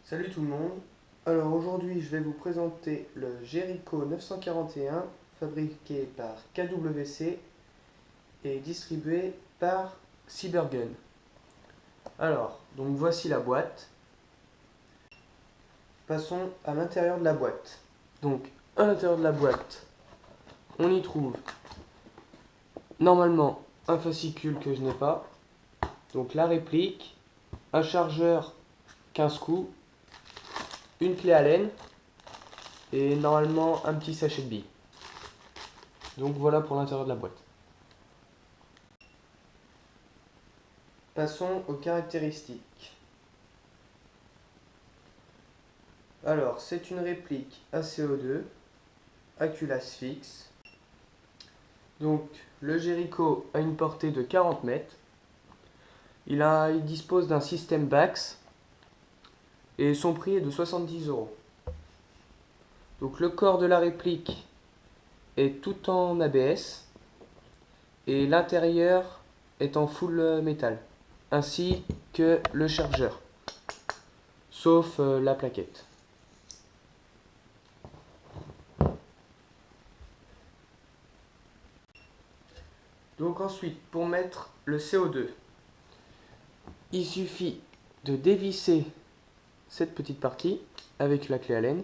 Salut tout le monde. Alors aujourd'hui je vais vous présenter le Jericho 941 fabriqué par KWC et distribué par Cybergun. Alors, donc voici la boîte. Passons à l'intérieur de la boîte. Donc à l'intérieur de la boîte, on y trouve normalement un fascicule que je n'ai pas. Donc la réplique, un chargeur 15 coups, une clé Allen et normalement un petit sachet de billes. Donc voilà pour l'intérieur de la boîte. Passons aux caractéristiques. Alors, c'est une réplique ACO2, à culasse fixe. Donc, le Jericho a une portée de 40 mètres. Il dispose d'un système BAX et son prix est de 70 euros. Donc, le corps de la réplique est tout en ABS et l'intérieur est en full métal, ainsi que le chargeur, sauf la plaquette. Donc ensuite, pour mettre le CO2, il suffit de dévisser cette petite partie avec la clé Allen.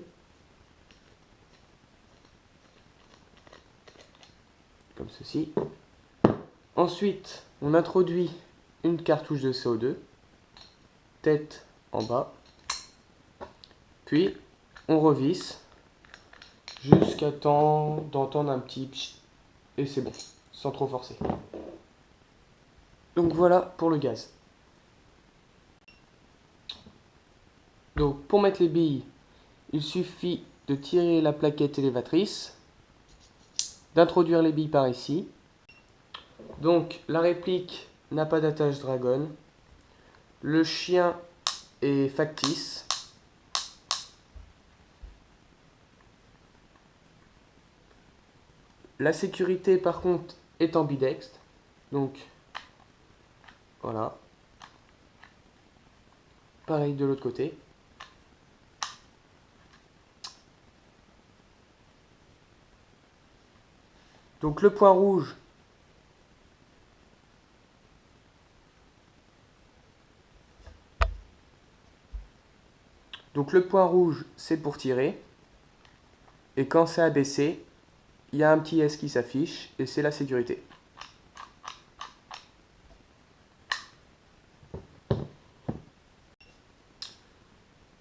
Comme ceci. Ensuite, on introduit une cartouche de CO2, tête en bas. Puis, on revisse jusqu'à temps d'entendre un petit pchit. Et c'est bon, sans trop forcer. Donc voilà pour le gaz. Donc pour mettre les billes, il suffit de tirer la plaquette élévatrice, d'introduire les billes par ici. Donc la réplique n'a pas d'attache dragon. Le chien est factice. La sécurité par contre est ambidextre. Donc voilà. Pareil de l'autre côté. Donc le point rouge, c'est pour tirer. Et quand c'est abaissé, il y a un petit S qui s'affiche et c'est la sécurité.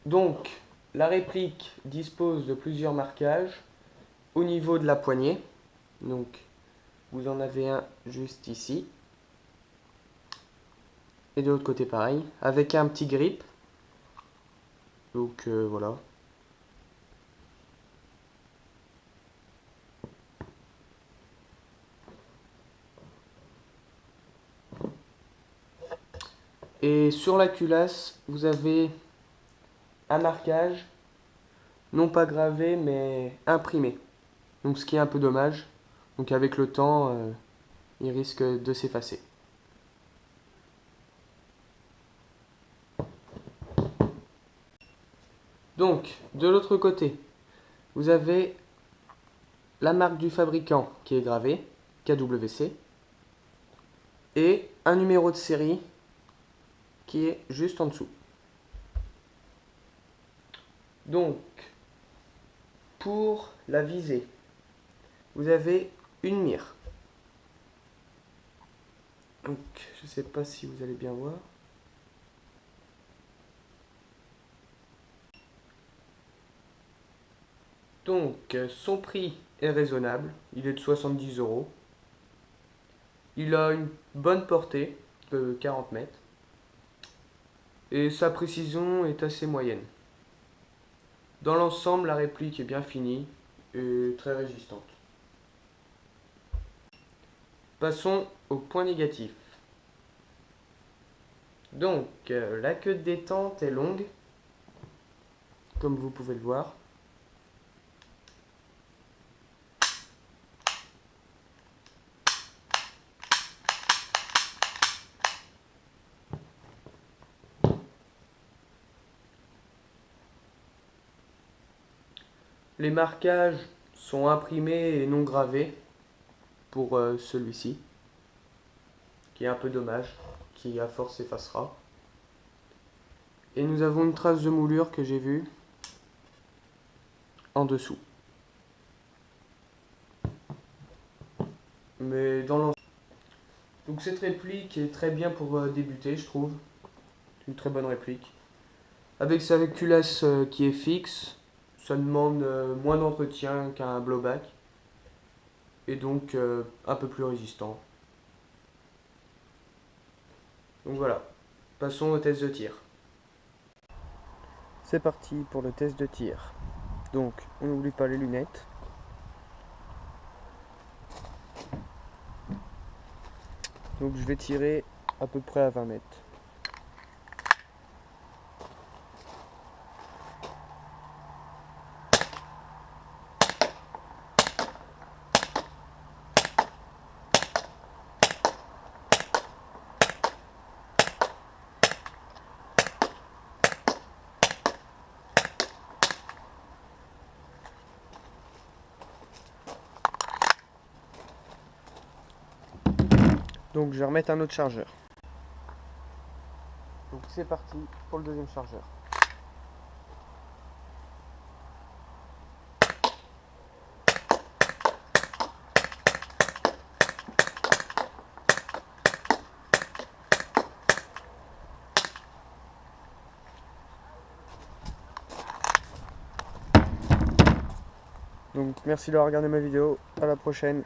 Donc la réplique dispose de plusieurs marquages au niveau de la poignée. Donc vous en avez un juste ici. Et de l'autre côté pareil, avec un petit grip. Donc voilà. Et sur la culasse, vous avez un marquage, non pas gravé, mais imprimé. Donc ce qui est un peu dommage. Donc avec le temps, il risque de s'effacer. Donc, de l'autre côté, vous avez la marque du fabricant qui est gravée, KWC, et un numéro de série qui est juste en dessous. Donc, pour la visée, vous avez une mire. Donc, je ne sais pas si vous allez bien voir. Donc, son prix est raisonnable, il est de 70 euros. Il a une bonne portée de 40 mètres. Et sa précision est assez moyenne. Dans l'ensemble, la réplique est bien finie et très résistante. Passons au point négatif. Donc, la queue de détente est longue, comme vous pouvez le voir. Les marquages sont imprimés et non gravés pour celui-ci, qui est un peu dommage, qui à force effacera. Et nous avons une trace de moulure que j'ai vue en dessous. Mais dans l'ensemble. Donc cette réplique est très bien pour débuter, je trouve. Une très bonne réplique. Avec sa culasse qui est fixe, ça demande moins d'entretien qu'un blowback. Et donc un peu plus résistant. Donc voilà, passons au test de tir. C'est parti pour le test de tir. Donc on n'oublie pas les lunettes. Donc je vais tirer à peu près à 20 mètres. Donc je vais remettre un autre chargeur. Donc c'est parti pour le deuxième chargeur. Donc merci d'avoir regardé ma vidéo, à la prochaine.